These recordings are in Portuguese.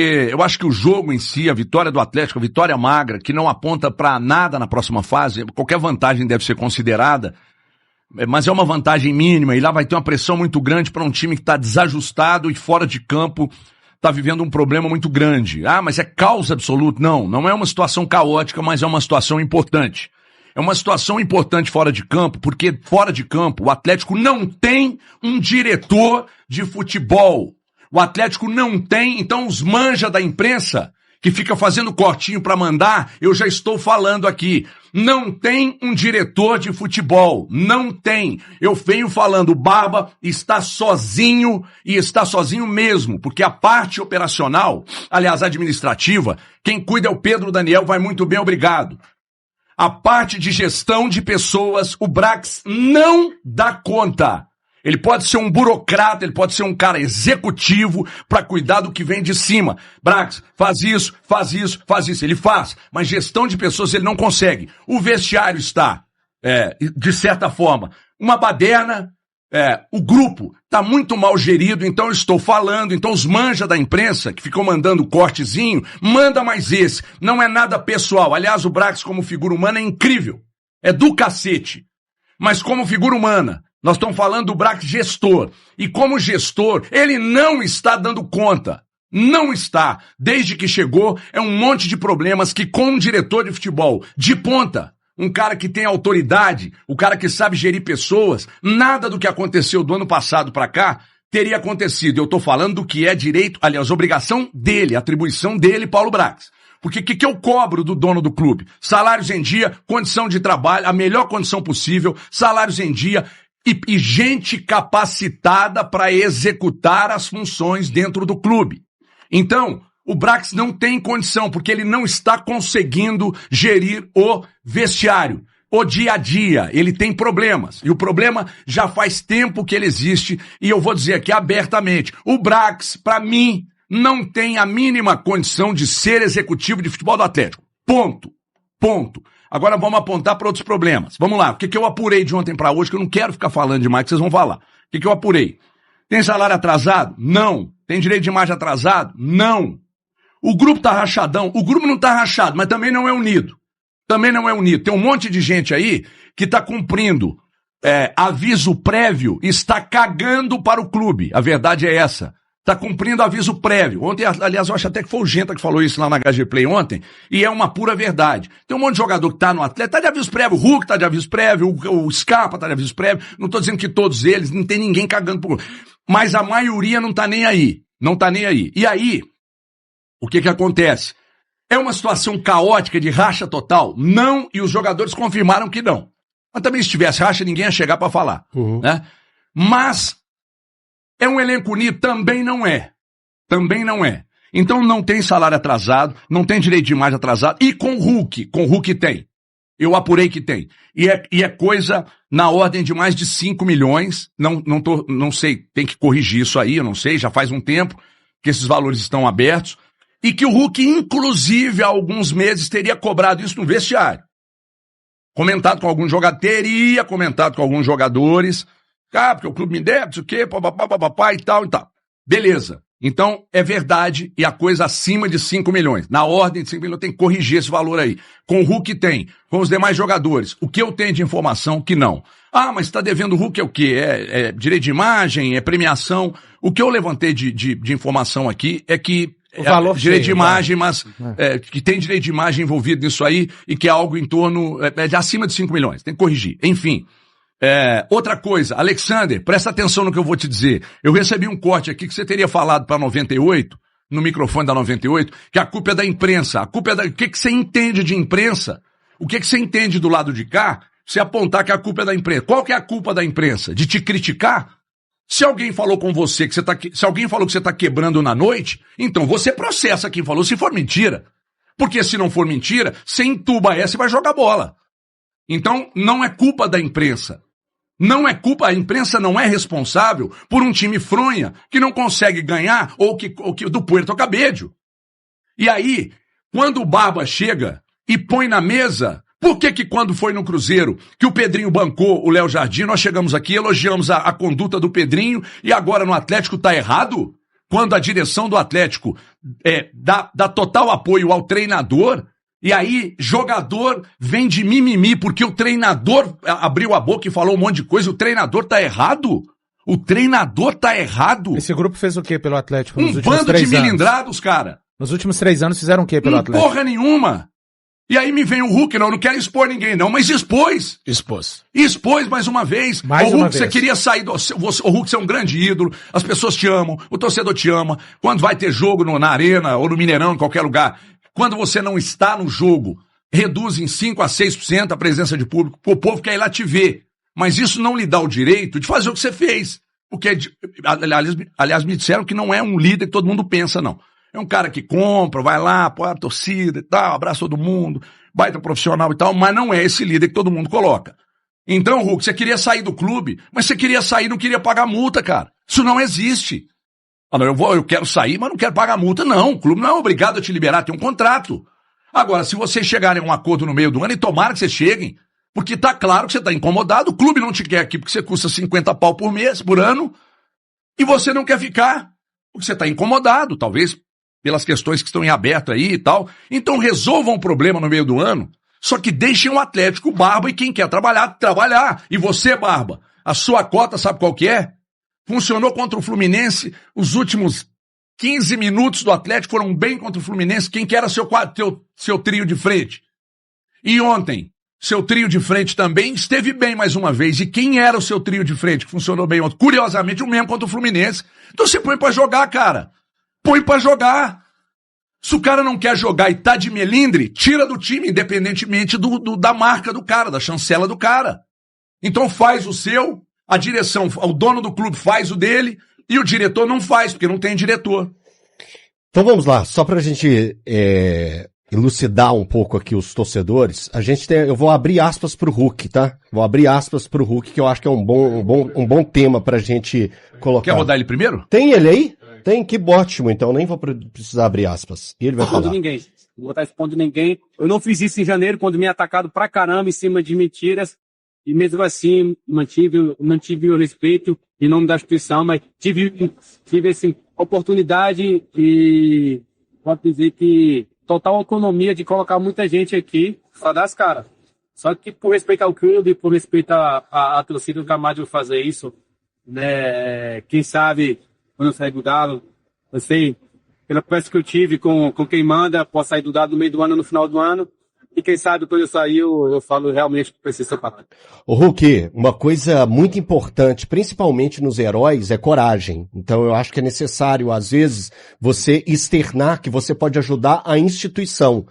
Eu acho que o jogo em si, a vitória do Atlético, a vitória magra, que não aponta para nada na próxima fase, qualquer vantagem deve ser considerada, mas é uma vantagem mínima, e lá vai ter uma pressão muito grande para um time que está desajustado e fora de campo, está vivendo um problema muito grande. Ah, mas é causa absoluta? Não, não é uma situação caótica, mas é uma situação importante. É uma situação importante fora de campo, porque fora de campo o Atlético não tem um diretor de futebol. O Atlético não tem, então os manja da imprensa, que fica fazendo cortinho para mandar, eu já estou falando aqui. Não tem um diretor de futebol, não tem. Eu venho falando, o Barba está sozinho, e está sozinho mesmo, porque a parte operacional, aliás, administrativa, quem cuida é o Pedro Daniel, vai muito bem, obrigado. A parte de gestão de pessoas, o Brax não dá conta. Ele pode ser um burocrata, ele pode ser um cara executivo para cuidar do que vem de cima. Brax, faz isso, faz isso, faz isso. Ele faz, mas gestão de pessoas ele não consegue. O vestiário está, de certa forma, uma baderna. O grupo está muito mal gerido, então eu estou falando, então os manja da imprensa, que ficam mandando cortezinho, manda mais esse. Não é nada pessoal. Aliás, o Brax como figura humana é incrível. É do cacete. Mas como figura humana, nós estamos falando do Brax gestor. E como gestor, ele não está dando conta. Não está. Desde que chegou, é um monte de problemas que com um diretor de futebol de ponta, um cara que tem autoridade, o cara que sabe gerir pessoas, nada do que aconteceu do ano passado para cá teria acontecido. Eu estou falando do que é direito, aliás, obrigação dele, atribuição dele, Paulo Brax. Porque o que eu cobro do dono do clube? Salários em dia, condição de trabalho, a melhor condição possível, salários em dia e gente capacitada para executar as funções dentro do clube. Então, o Brax não tem condição, porque ele não está conseguindo gerir o vestiário, o dia a dia. Ele tem problemas. E o problema já faz tempo que ele existe. E eu vou dizer aqui abertamente, o Brax, para mim, não tem a mínima condição de ser executivo de futebol do Atlético. Ponto. Ponto. Agora vamos apontar para outros problemas. Vamos lá. O que eu apurei de ontem para hoje, que eu não quero ficar falando demais, que vocês vão falar. O que eu apurei? Tem salário atrasado? Não. Tem direito de imagem atrasado? Não. O grupo tá rachadão? O grupo não tá rachado, mas também não é unido. Também não é unido. Tem um monte de gente aí que tá cumprindo aviso prévio e está cagando para o clube. A verdade é essa. Tá cumprindo aviso prévio. Ontem, aliás, eu acho até que foi o Genta que falou isso lá na HG Play ontem, e é uma pura verdade. Tem um monte de jogador que tá no Atlético, tá de aviso prévio, o Hulk tá de aviso prévio, o Scarpa tá de aviso prévio, não tô dizendo que todos eles, não tem ninguém cagando por... Mas a maioria não tá nem aí. Não tá nem aí. E aí, o que acontece? É uma situação caótica de racha total? Não, e os jogadores confirmaram que não. Mas também se tivesse racha, ninguém ia chegar pra falar. Né? Mas é um elenco unido? Também não é. Também não é. Então não tem salário atrasado, não tem direito de imagem atrasado, e com o Hulk tem. Eu apurei que tem. E é coisa na ordem de mais de 5 milhões, não sei, tem que corrigir isso aí, eu não sei, já faz um tempo que esses valores estão abertos, e que o Hulk, inclusive, há alguns meses, teria cobrado isso no vestiário. Comentado com alguns jogadores, teria comentado com alguns jogadores, porque o clube me deve, não sei o quê, papapá, e tal. Beleza. Então, é verdade, e a coisa acima de 5 milhões. Na ordem de 5 milhões, tem que corrigir esse valor aí. Com o Hulk tem, com os demais jogadores. O que eu tenho de informação, que não. Ah, mas está devendo o Hulk é o quê? É direito de imagem, é premiação. O que eu levantei de informação aqui é que o valor direito de imagem, mas que tem direito de imagem envolvido nisso aí e que é algo em torno, de acima de 5 milhões. Tem que corrigir. Enfim. Outra coisa, Alexander, presta atenção no que eu vou te dizer. Eu recebi um corte aqui que você teria falado para 98, no microfone da 98, que a culpa é da imprensa. A culpa é o que você entende de imprensa? O que você entende do lado de cá? Você apontar que a culpa é da imprensa. Qual que é a culpa da imprensa? De te criticar? Se alguém falou com você se alguém falou que você está quebrando na noite, então você processa quem falou, se for mentira. Porque se não for mentira, você entuba essa e vai jogar bola. Então, não é culpa da imprensa. Não é culpa, a imprensa não é responsável por um time fronha que não consegue ganhar ou que do Puerto Cabello. E aí, quando o Barba chega e põe na mesa, por que quando foi no Cruzeiro que o Pedrinho bancou o Léo Jardim, nós chegamos aqui, elogiamos a conduta do Pedrinho e agora no Atlético tá errado? quando a direção do Atlético dá total apoio ao treinador, e aí jogador vem de mimimi porque o treinador abriu a boca e falou um monte de coisa, o treinador tá errado? O treinador tá errado? Esse grupo fez o quê pelo Atlético nos últimos 3 anos? Um bando de milindrados, cara. Nos últimos 3 anos fizeram o quê pelo Atlético? Porra nenhuma. E aí me vem o Hulk, não quero expor ninguém não, mas expôs. Expôs mais uma vez. O Hulk, você queria sair o Hulk, você é um grande ídolo, as pessoas te amam, o torcedor te ama. Quando vai ter jogo na Arena ou no Mineirão, em qualquer lugar, quando você não está no jogo, reduz em 5 a 6% a presença de público, o povo quer ir lá te ver. Mas isso não lhe dá o direito de fazer o que você fez. Porque, aliás, me disseram que não é um líder que todo mundo pensa, não. É um cara que compra, vai lá, apoia a torcida e tal, abraça todo mundo, baita profissional e tal, mas não é esse líder que todo mundo coloca. Então, Hulk, você queria sair do clube, mas você queria sair e não queria pagar multa, cara. Isso não existe. Eu quero sair, mas não quero pagar multa. Não, o clube não é obrigado a te liberar, tem um contrato. Agora, se vocês chegarem a um acordo no meio do ano, e tomara que vocês cheguem, porque tá claro que você tá incomodado, o clube não te quer aqui porque você custa 50 pau por mês, por ano, e você não quer ficar, porque você tá incomodado, talvez pelas questões que estão em aberto aí e tal. Então resolvam o problema no meio do ano, só que deixem o Atlético, Barba, e quem quer trabalhar. E você, Barba, a sua cota sabe qual que é? Funcionou contra o Fluminense, os últimos 15 minutos do Atlético foram bem contra o Fluminense, quem que era seu trio de frente? E ontem, seu trio de frente também esteve bem mais uma vez. E quem era o seu trio de frente que funcionou bem ontem? Curiosamente, o mesmo contra o Fluminense. Então você põe pra jogar, cara. Põe pra jogar. Se o cara não quer jogar e tá de melindre, tira do time, independentemente da marca do cara, da chancela do cara. Então faz o seu, a direção, o dono do clube faz o dele, e o diretor não faz, porque não tem diretor. Então vamos lá, só pra gente elucidar um pouco aqui os torcedores, eu vou abrir aspas pro Hulk, tá? Vou abrir aspas pro Hulk, que eu acho que é um bom tema pra gente colocar. Quer rodar ele primeiro? Tem ele aí? Tem, que ótimo, então nem vou precisar abrir aspas. E ele vai falar. Ninguém. Não vou estar expondo ninguém. Eu não fiz isso em janeiro, quando me atacado pra caramba em cima de mentiras, e mesmo assim mantive o respeito em nome da instituição, mas tive assim, oportunidade e posso dizer que total autonomia de colocar muita gente aqui para dar as caras. Só que por respeito ao clube, por respeito à torcida, nunca mais vou fazer isso. Né? Quem sabe, quando eu sair do Galo, eu sei, pela conversa que eu tive com quem manda, posso sair do Galo no meio do ano, no final do ano. E quem sabe, quando eu sair, eu falo realmente que precisa ser parado. Ô Hulk, uma coisa muito importante, principalmente nos heróis, é coragem. Então eu acho que é necessário, às vezes, você externar que você pode ajudar a instituição.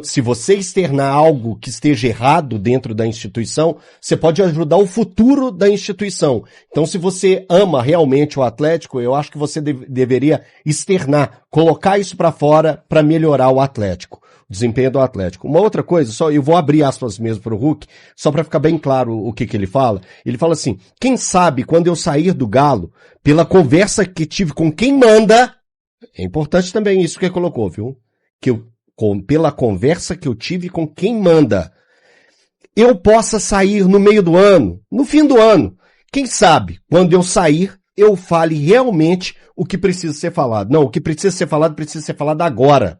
Se você externar algo que esteja errado dentro da instituição, você pode ajudar o futuro da instituição. Então, se você ama realmente o Atlético, eu acho que você deveria externar, colocar isso para fora para melhorar o Atlético, o desempenho do Atlético. Uma outra coisa, só eu vou abrir aspas mesmo para o Hulk, só para ficar bem claro o que ele fala. Ele fala assim: quem sabe quando eu sair do Galo, pela conversa que tive com quem manda, é importante também isso que ele colocou, viu? Pela conversa que eu tive com quem manda, eu possa sair no meio do ano, no fim do ano. Quem sabe, quando eu sair, eu fale realmente o que precisa ser falado. Não, o que precisa ser falado agora.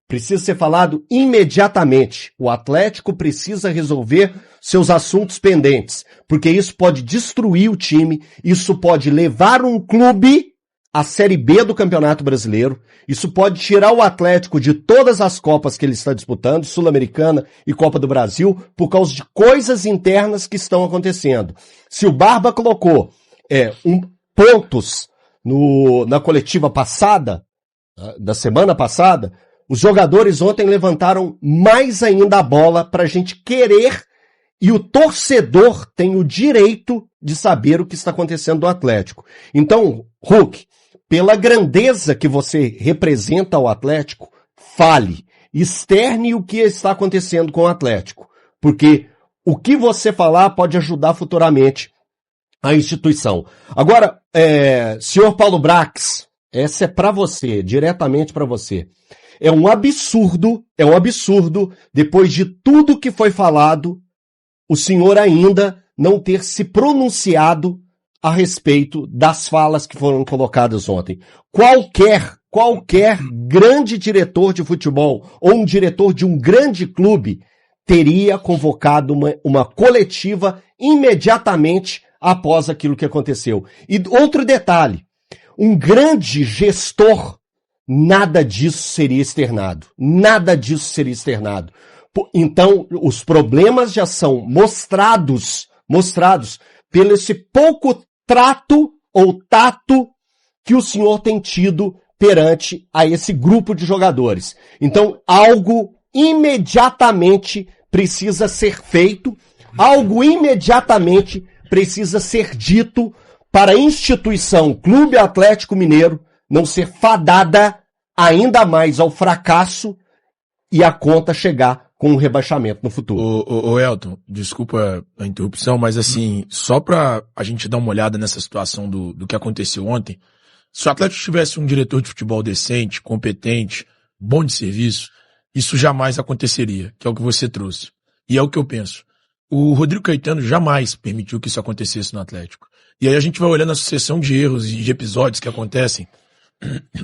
Precisa ser falado imediatamente. O Atlético precisa resolver seus assuntos pendentes, porque isso pode destruir o time, isso pode levar um clube à Série B do Campeonato Brasileiro, isso pode tirar o Atlético de todas as Copas que ele está disputando, Sul-Americana e Copa do Brasil, por causa de coisas internas que estão acontecendo. Se o Barba colocou pontos na coletiva passada, da semana passada, os jogadores ontem levantaram mais ainda a bola para a gente querer, e o torcedor tem o direito de saber o que está acontecendo no Atlético. Então, Hulk, pela grandeza que você representa ao Atlético, fale, externe o que está acontecendo com o Atlético, porque o que você falar pode ajudar futuramente a instituição. Agora, senhor Paulo Brax, essa é para você, diretamente para você. É um absurdo, depois de tudo que foi falado, o senhor ainda não ter se pronunciado a respeito das falas que foram colocadas ontem. Qualquer grande diretor de futebol ou um diretor de um grande clube teria convocado uma coletiva imediatamente após aquilo que aconteceu. E outro detalhe, um grande gestor, nada disso seria externado. Nada disso seria externado. Então, os problemas já são mostrados pelo esse pouco trato ou tato que o senhor tem tido perante a esse grupo de jogadores. Então, algo imediatamente precisa ser feito, algo imediatamente precisa ser dito para a instituição Clube Atlético Mineiro não ser fadada ainda mais ao fracasso e a conta chegar com um rebaixamento no futuro. Ô Elton, desculpa a interrupção, mas assim, só pra a gente dar uma olhada nessa situação do que aconteceu ontem, se o Atlético tivesse um diretor de futebol decente, competente, bom de serviço, isso jamais aconteceria, que é o que você trouxe. E é o que eu penso. O Rodrigo Caetano jamais permitiu que isso acontecesse no Atlético. E aí a gente vai olhando a sucessão de erros e de episódios que acontecem,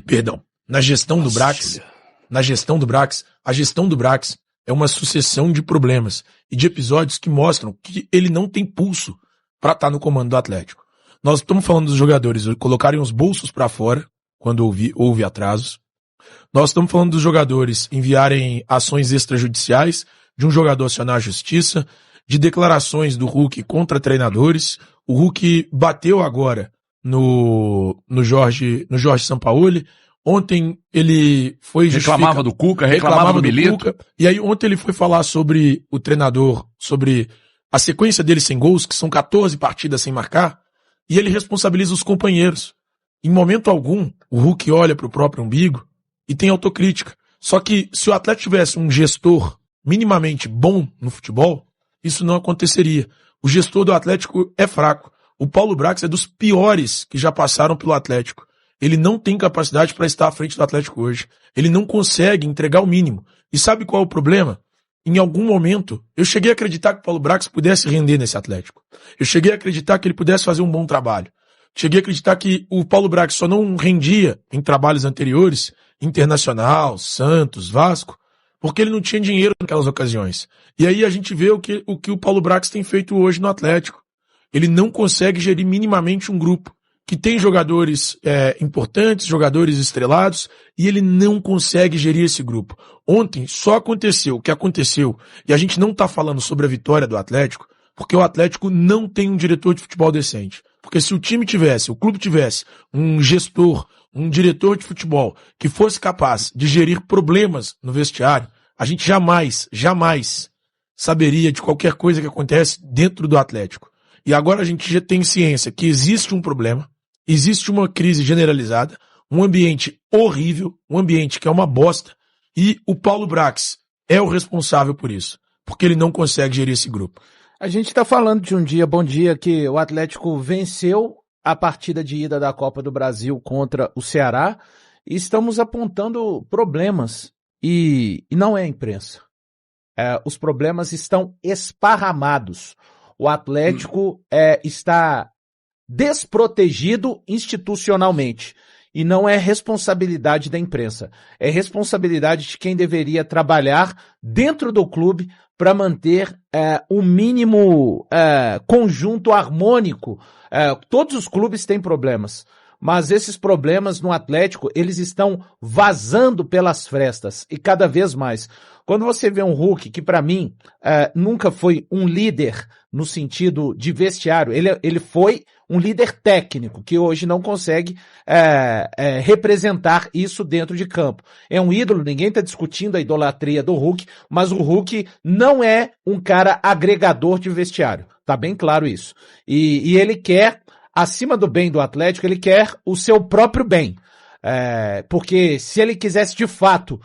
perdão, na gestão do Brax, a gestão do Brax é uma sucessão de problemas e de episódios que mostram que ele não tem pulso para estar no comando do Atlético. Nós estamos falando dos jogadores colocarem os bolsos para fora quando houve atrasos. Nós estamos falando dos jogadores enviarem ações extrajudiciais, de um jogador acionar a justiça, de declarações do Hulk contra treinadores. O Hulk bateu agora no Jorge Sampaoli. Ontem ele foi reclamava do Cuca, reclamava do Milito. Cuca, e aí ontem ele foi falar sobre o treinador, sobre a sequência dele sem gols, que são 14 partidas sem marcar, e ele responsabiliza os companheiros. Em momento algum, o Hulk olha para o próprio umbigo e tem autocrítica. Só que se o Atlético tivesse um gestor minimamente bom no futebol, isso não aconteceria. O gestor do Atlético é fraco. O Paulo Brax é dos piores que já passaram pelo Atlético. Ele não tem capacidade para estar à frente do Atlético hoje. Ele não consegue entregar o mínimo. E sabe qual é o problema? Em algum momento, eu cheguei a acreditar que o Paulo Brax pudesse render nesse Atlético. Eu cheguei a acreditar que ele pudesse fazer um bom trabalho. Cheguei a acreditar que o Paulo Brax só não rendia em trabalhos anteriores, Internacional, Santos, Vasco, porque ele não tinha dinheiro naquelas ocasiões. E aí a gente vê o que o Paulo Brax tem feito hoje no Atlético. Ele não consegue gerir minimamente um grupo que tem jogadores importantes, jogadores estrelados, e ele não consegue gerir esse grupo. Ontem só aconteceu o que aconteceu, e a gente não está falando sobre a vitória do Atlético, porque o Atlético não tem um diretor de futebol decente. Porque se o time tivesse, o clube tivesse um gestor, um diretor de futebol que fosse capaz de gerir problemas no vestiário, a gente jamais saberia de qualquer coisa que acontece dentro do Atlético. E agora a gente já tem ciência que existe um problema, existe uma crise generalizada, um ambiente horrível, um ambiente que é uma bosta, e o Paulo Brax é o responsável por isso, porque ele não consegue gerir esse grupo. A gente está falando de um dia, bom dia, que o Atlético venceu a partida de ida da Copa do Brasil contra o Ceará e estamos apontando problemas e não é a imprensa. Os problemas estão esparramados. O Atlético está desprotegido institucionalmente. E não é responsabilidade da imprensa. É responsabilidade de quem deveria trabalhar dentro do clube para manter o mínimo conjunto harmônico. Todos os clubes têm problemas. Mas esses problemas no Atlético, eles estão vazando pelas frestas. E cada vez mais. Quando você vê um Hulk, que para mim nunca foi um líder no sentido de vestiário, ele foi um líder técnico, que hoje não consegue representar isso dentro de campo. É um ídolo, ninguém está discutindo a idolatria do Hulk, mas o Hulk não é um cara agregador de vestiário. Tá bem claro isso. E ele quer, acima do bem do Atlético, ele quer o seu próprio bem. Porque se ele quisesse de fato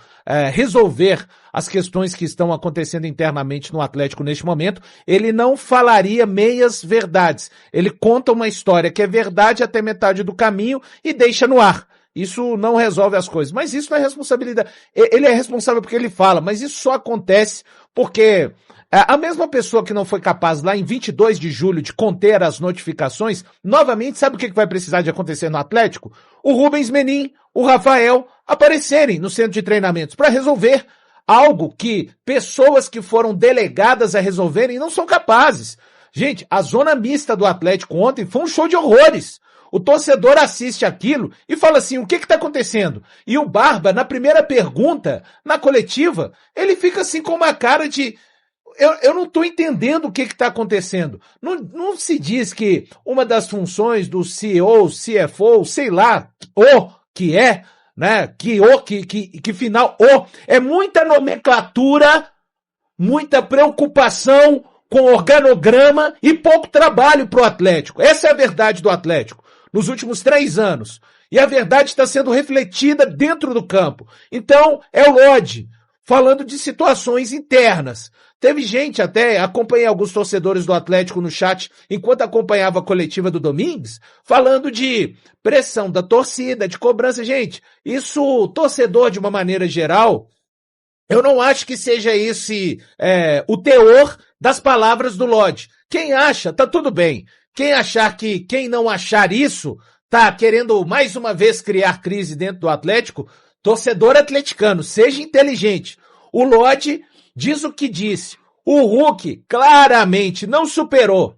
resolver as questões que estão acontecendo internamente no Atlético neste momento, ele não falaria meias verdades. Ele conta uma história que é verdade até metade do caminho e deixa no ar. Isso não resolve as coisas. Mas isso não é responsabilidade. Ele é responsável porque ele fala, mas isso só acontece porque A mesma pessoa que não foi capaz lá em 22 de julho de conter as notificações, novamente, sabe o que vai precisar de acontecer no Atlético? O Rubens Menin, o Rafael aparecerem no centro de treinamentos para resolver algo que pessoas que foram delegadas a resolverem não são capazes. Gente, a zona mista do Atlético ontem foi um show de horrores. O torcedor assiste aquilo e fala assim, o que está acontecendo? E o Barba, na primeira pergunta, na coletiva, ele fica assim com uma cara de... Eu não estou entendendo o que está acontecendo. Não se diz que uma das funções do CEO, CFO, sei lá, o que é, né? Que final, é muita nomenclatura, muita preocupação com organograma e pouco trabalho para o Atlético. Essa é a verdade do Atlético nos últimos 3 anos. E a verdade está sendo refletida dentro do campo. Então, é o Lodi falando de situações internas. Teve gente até, acompanhei alguns torcedores do Atlético no chat, enquanto acompanhava a coletiva do Domingues, falando de pressão da torcida, de cobrança. Gente, isso, torcedor de uma maneira geral, eu não acho que seja esse o teor das palavras do Lodi. Quem acha, tá tudo bem. Quem não achar isso, tá querendo mais uma vez criar crise dentro do Atlético, torcedor atleticano, seja inteligente. O Lodi diz o que disse. O Hulk claramente não superou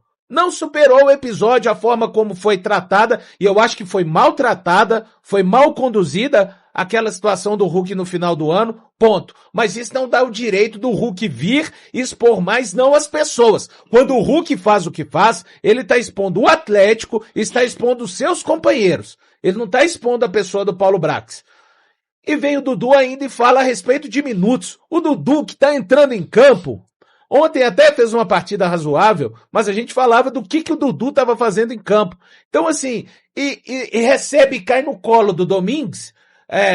o episódio, a forma como foi tratada, e eu acho que foi mal tratada, foi mal conduzida aquela situação do Hulk no final do ano, ponto. Mas isso não dá o direito do Hulk vir expor mais não as pessoas. Quando o Hulk faz o que faz, ele está expondo o Atlético, está expondo os seus companheiros. Ele não está expondo a pessoa do Paulo Brax. E vem o Dudu ainda e fala a respeito de minutos. O Dudu que está entrando em campo, ontem até fez uma partida razoável, mas a gente falava do que o Dudu estava fazendo em campo. Então assim, e recebe e cai no colo do Domingues,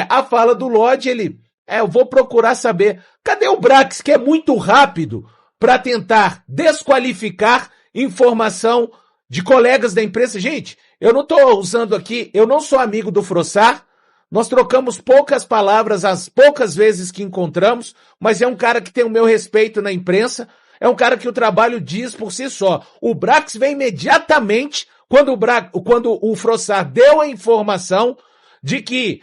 a fala do Lodi, eu vou procurar saber, cadê o Brax, que é muito rápido para tentar desqualificar informação de colegas da imprensa? Gente, eu não estou usando aqui, eu não sou amigo do Frossar, nós trocamos poucas palavras as poucas vezes que encontramos, mas é um cara que tem o meu respeito na imprensa, é um cara que o trabalho diz por si só. O Brax vem imediatamente quando o Frossar deu a informação de que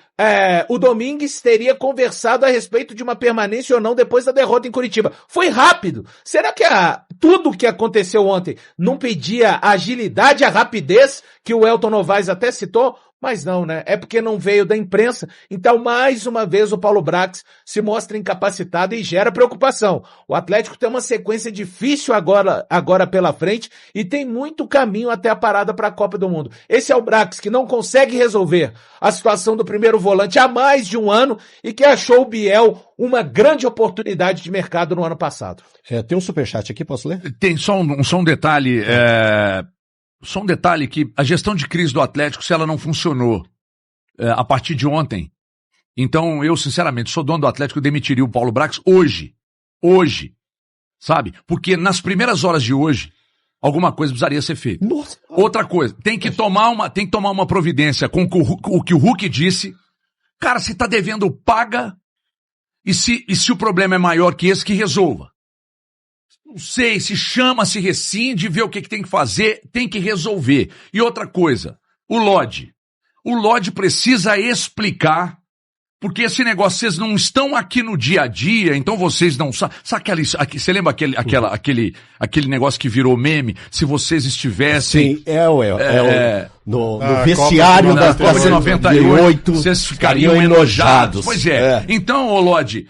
o Domingues teria conversado a respeito de uma permanência ou não depois da derrota em Curitiba. Foi rápido. Será que tudo o que aconteceu ontem não pedia a agilidade, a rapidez que o Elton Novaes até citou? Mas não, né? É porque não veio da imprensa. Então, mais uma vez, o Paulo Brax se mostra incapacitado e gera preocupação. O Atlético tem uma sequência difícil agora pela frente e tem muito caminho até a parada para a Copa do Mundo. Esse é o Brax que não consegue resolver a situação do primeiro volante há mais de um ano e que achou o Biel uma grande oportunidade de mercado no ano passado. Tem um superchat aqui, posso ler? Tem só um detalhe... Só um detalhe que a gestão de crise do Atlético, se ela não funcionou a partir de ontem, então eu, sinceramente, sou dono do Atlético, eu demitiria o Paulo Brax hoje, sabe? Porque nas primeiras horas de hoje, alguma coisa precisaria ser feita. Nossa. Outra coisa, tem que tomar uma providência com o que o Hulk disse. Cara, se tá devendo, paga, e se o problema é maior que esse, que resolva. Não sei, se chama, se rescinde, vê o que tem que fazer, tem que resolver. E outra coisa, o Lodi precisa explicar, porque esse negócio, vocês não estão aqui no dia a dia, então vocês não sabem. Sabe você lembra aquele negócio que virou meme? Se vocês estivessem... Sim, no vestiário da Copa de 98, vocês ficariam enojados. Pois é. Então, ô Lodi,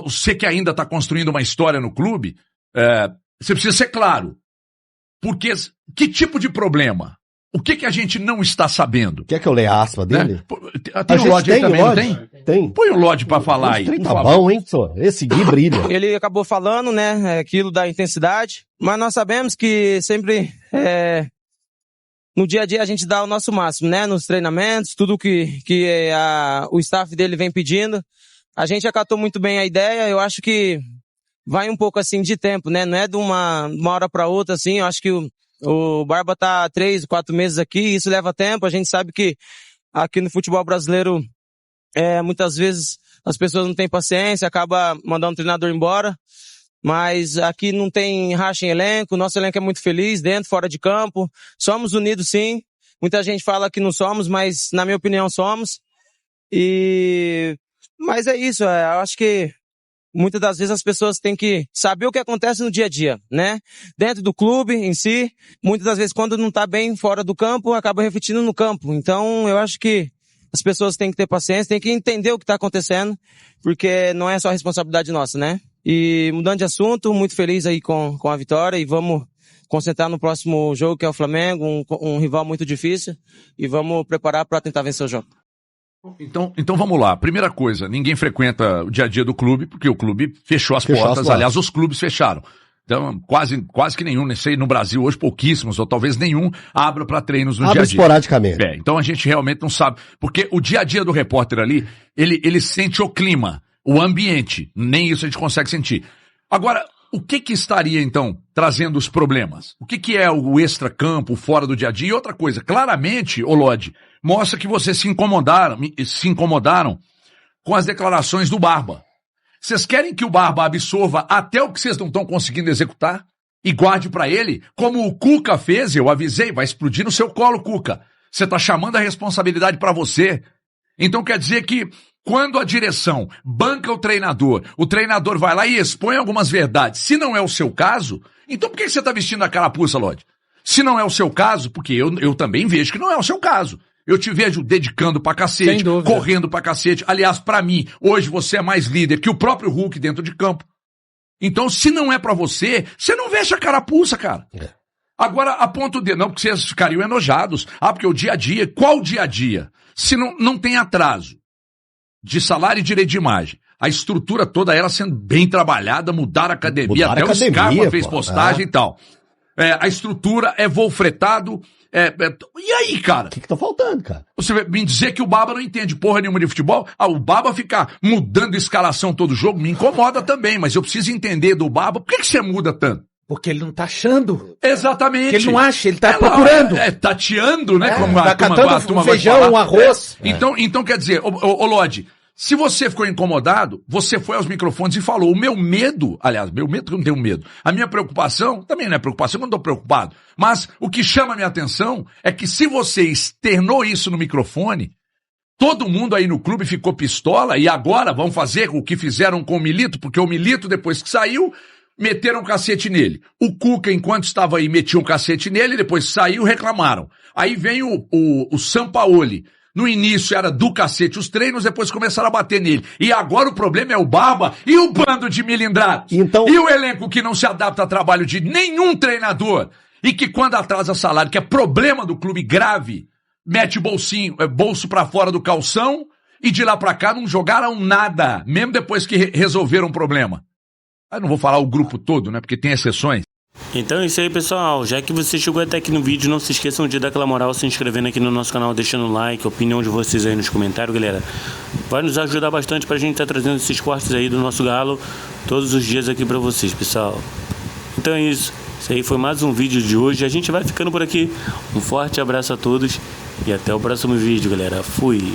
você que ainda está construindo uma história no clube, você precisa ser claro. Porque que tipo de problema? O que a gente não está sabendo? Quer que eu leia a aspa dele? Tem o Lodi aí também, não tem? Tem. Põe o Lodi pra falar aí. Tá bom, hein, senhor? Esse Gui brilha. Ele acabou falando, né, aquilo da intensidade, mas nós sabemos que sempre, no dia a dia a gente dá o nosso máximo, né, nos treinamentos, tudo que o staff dele vem pedindo. A gente acatou muito bem a ideia, eu acho que vai um pouco assim de tempo, né, não é de uma hora pra outra, assim, eu acho que o Barba tá 3, 4 meses aqui, isso leva tempo, a gente sabe que aqui no futebol brasileiro, muitas vezes as pessoas não têm paciência, acaba mandando o treinador embora, mas aqui não tem racha em elenco, nosso elenco é muito feliz, dentro, fora de campo, somos unidos sim, muita gente fala que não somos, mas na minha opinião somos, mas é isso, eu acho que muitas das vezes as pessoas têm que saber o que acontece no dia a dia, né? Dentro do clube em si, muitas das vezes quando não tá bem fora do campo, acaba refletindo no campo, então eu acho que as pessoas têm que ter paciência, têm que entender o que tá acontecendo, porque não é só responsabilidade nossa, né? E mudando de assunto, muito feliz aí com a vitória e vamos concentrar no próximo jogo que é o Flamengo, um rival muito difícil e vamos preparar para tentar vencer o jogo. Então vamos lá. Primeira coisa, ninguém frequenta o dia a dia do clube, porque o clube fechou as portas. Aliás, os clubes fecharam. Então, quase que nenhum, nem sei, no Brasil hoje pouquíssimos, ou talvez nenhum, abra para treinos no dia a dia. Esporadicamente. Então a gente realmente não sabe, porque o dia a dia do repórter ali, ele sente o clima, o ambiente, nem isso a gente consegue sentir. Agora, o que estaria então trazendo os problemas? O que é o extra-campo, fora do dia a dia? E outra coisa, claramente, Lodi, mostra que vocês se incomodaram com as declarações do Barba. Vocês querem que o Barba absorva até o que vocês não estão conseguindo executar? E guarde pra ele? Como o Cuca fez, eu avisei, vai explodir no seu colo, Cuca. Você tá chamando a responsabilidade pra você. Então quer dizer que quando a direção banca o treinador vai lá e expõe algumas verdades. Se não é o seu caso, então por que você tá vestindo a carapuça, Lodi? Se não é o seu caso, porque eu também vejo que não é o seu caso. Eu te vejo dedicando pra cacete, correndo pra cacete. Aliás, pra mim, hoje você é mais líder que o próprio Hulk dentro de campo. Então, se não é pra você, você não veste a carapuça, cara. Agora, a ponto de... Não, porque vocês ficariam enojados. Porque o dia a dia... Qual dia a dia? Se não tem atraso de salário e direito de imagem, a estrutura toda ela sendo bem trabalhada, mudar a academia, até o Scarpa fez postagem e tal. A estrutura é voo fretado... E aí, cara? O que tá faltando, cara? Você vai me dizer que o Baba não entende porra nenhuma de futebol? O Baba ficar mudando escalação todo jogo me incomoda também, mas eu preciso entender do Baba. Por que você muda tanto? Porque ele não tá achando. Exatamente. Porque ele não acha, ele tá procurando. Tateando, né? Como tá catando um feijão, um arroz. Então quer dizer, Lodi, se você ficou incomodado, você foi aos microfones e falou. O meu medo, aliás, eu não tenho medo. A minha preocupação, também não é preocupação, eu não estou preocupado. Mas o que chama a minha atenção é que se você externou isso no microfone, todo mundo aí no clube ficou pistola e agora vão fazer o que fizeram com o Milito, porque o Milito, depois que saiu, meteram um cacete nele. O Cuca, enquanto estava aí, metia um cacete nele, depois saiu, reclamaram. Aí vem o Sampaoli. No início era do cacete os treinos, depois começaram a bater nele. E agora o problema é o Barba e o bando de milindrados. Então... E o elenco que não se adapta a trabalho de nenhum treinador. E que quando atrasa salário, que é problema do clube grave, mete bolso pra fora do calção e de lá pra cá não jogaram nada, mesmo depois que resolveram o problema. Eu não vou falar o grupo todo, né, porque tem exceções. Então é isso aí, pessoal. Já que você chegou até aqui no vídeo, não se esqueçam de dar aquela moral se inscrevendo aqui no nosso canal, deixando o like, a opinião de vocês aí nos comentários, galera. Vai nos ajudar bastante pra gente estar trazendo esses cortes aí do nosso Galo todos os dias aqui pra vocês, pessoal. Então é isso. Esse aí foi mais um vídeo de hoje. A gente vai ficando por aqui. Um forte abraço a todos e até o próximo vídeo, galera. Fui!